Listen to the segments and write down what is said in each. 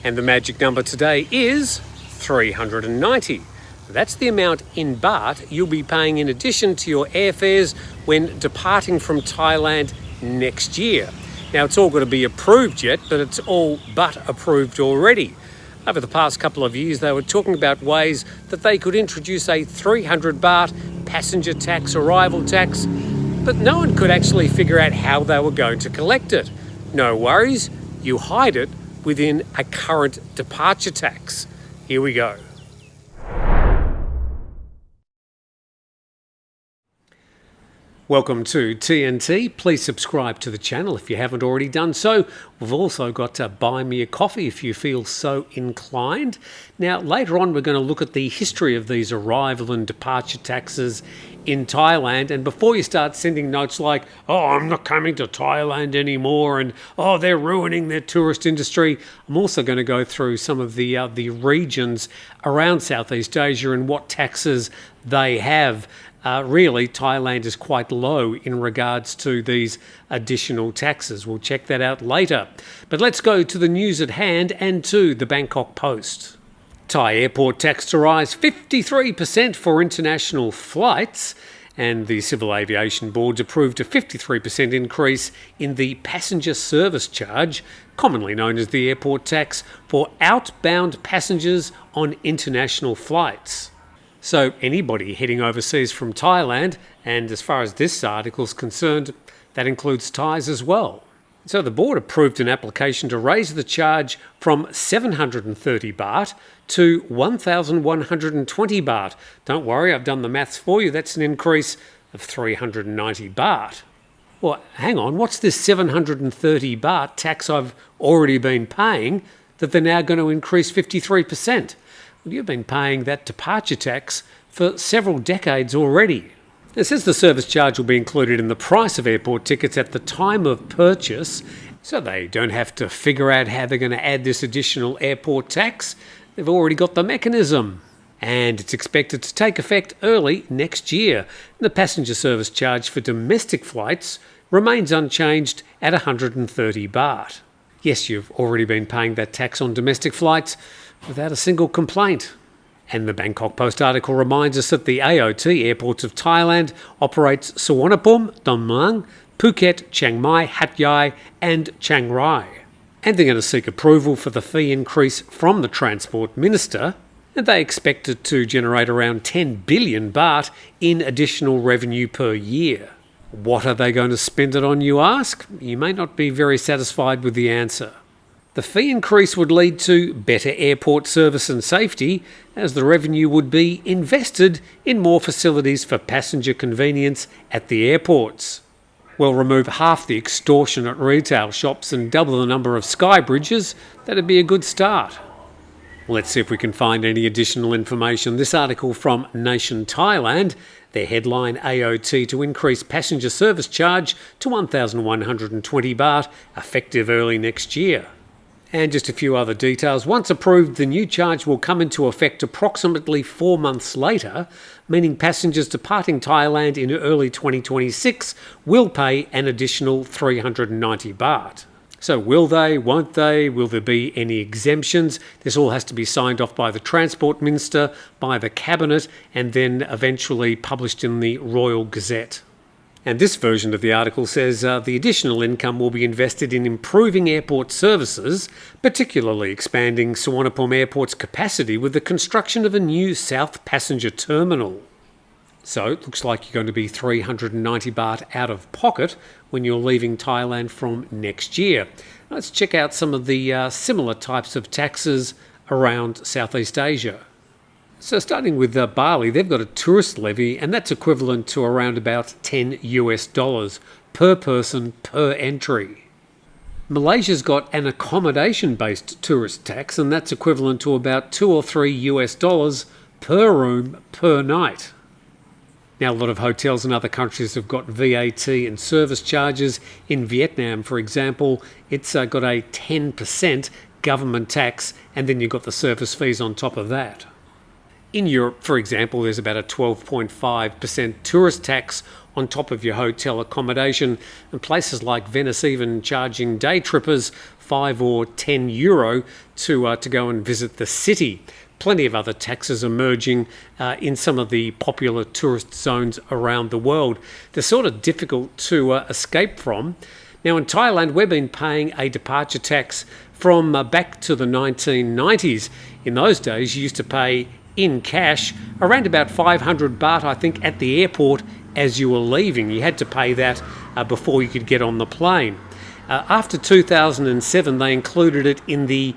And the magic number today is 390. That's the amount in baht you'll be paying in addition to your airfares when departing from Thailand next year. Now, it's all got to be approved yet, but it's all but approved already. Over the past couple of years, they were talking about ways that they could introduce a 300 baht passenger tax, arrival tax, but no one could actually figure out how they were going to collect it. No worries, you hide it within a current departure tax. Here we go. Welcome to TNT. Please subscribe to the channel if you haven't already done so. We've also got to buy me a coffee if you feel so inclined. Now, later on, we're going to look at the history of these arrival and departure taxes in Thailand. And before you start sending notes like, oh, I'm not coming to Thailand anymore, and oh, they're ruining their tourist industry, I'm also going to go through some of the regions around Southeast Asia and what taxes they have. Really, Thailand is quite low in regards to these additional taxes. We'll check that out later. But let's go to the news at hand and to the Bangkok Post. Thai airport tax to rise 53% for international flights, and the Civil Aviation Board's approved a 53% increase in the passenger service charge, commonly known as the airport tax, for outbound passengers on international flights. So anybody heading overseas from Thailand, and as far as this article is concerned, that includes Thais as well. So the board approved an application to raise the charge from 730 baht to 1,120 baht. Don't worry, I've done the maths for you. That's an increase of 390 baht. Well, hang on, what's this 730 baht tax I've already been paying that they're now going to increase 53%? You've been paying that departure tax for several decades already. It says the service charge will be included in the price of airport tickets at the time of purchase, so they don't have to figure out how they're going to add this additional airport tax. They've already got the mechanism. And it's expected to take effect early next year. The passenger service charge for domestic flights remains unchanged at 130 baht. Yes, you've already been paying that tax on domestic flights without a single complaint. And the Bangkok Post article reminds us that the AOT airports of Thailand operates Suvarnabhumi, Don Mueang, Phuket, Chiang Mai, Hat Yai and Chiang Rai. And they're going to seek approval for the fee increase from the Transport Minister, and they expect it to generate around 10 billion baht in additional revenue per year. What are they going to spend it on, you ask? You may not be very satisfied with the answer. The fee increase would lead to better airport service and safety, as the revenue would be invested in more facilities for passenger convenience at the airports. We'll remove half the extortionate retail shops and double the number of sky bridges. That'd be a good start. Let's see if we can find any additional information. This article from Nation Thailand, their headline, AOT to increase passenger service charge to 1,120 baht, effective early next year. And just a few other details. Once approved, the new charge will come into effect approximately 4 months later, meaning passengers departing Thailand in early 2026 will pay an additional 390 baht. So will they, won't they, will there be any exemptions? This all has to be signed off by the Transport Minister, by the Cabinet, and then eventually published in the Royal Gazette. And this version of the article says the additional income will be invested in improving airport services, particularly expanding Suvarnabhumi Airport's capacity with the construction of a new South Passenger Terminal. So it looks like you're going to be 390 baht out of pocket when you're leaving Thailand from next year. Let's check out some of the similar types of taxes around Southeast Asia. So starting with Bali, they've got a tourist levy, and that's equivalent to around about $10 per person per entry. Malaysia's got an accommodation-based tourist tax, and that's equivalent to about $2 or $3 per room per night. Now, a lot of hotels in other countries have got VAT and service charges. In Vietnam, for example, it's got a 10% government tax, and then you've got the service fees on top of that. In Europe, for example, there's about a 12.5% tourist tax on top of your hotel accommodation, and places like Venice even charging day trippers €5 or €10 to go and visit the city. Plenty of other taxes emerging in some of the popular tourist zones around the world. They're sort of difficult to escape from. Now in Thailand, we've been paying a departure tax from back to the 1990s. In those days, you used to pay in cash around about 500 baht, I think, at the airport as you were leaving. You had to pay that before you could get on the plane. After 2007, they included it in the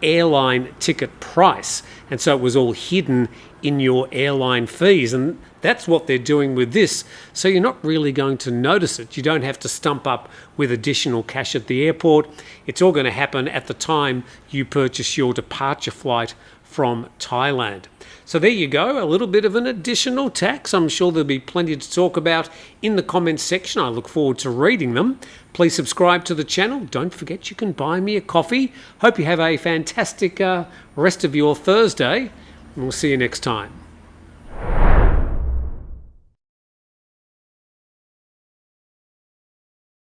airline ticket price, and so it was all hidden in your airline fees, and that's what they're doing with this. So you're not really going to notice it. You don't have to stump up with additional cash at the airport. It's all going to happen at the time you purchase your departure flight from Thailand. So there you go, a little bit of an additional tax. I'm sure there'll be plenty to talk about in the comments section. I look forward to reading them. Please subscribe to the channel. Don't forget you can buy me a coffee. Hope you have a fantastic rest of your Thursday, and we'll see you next time.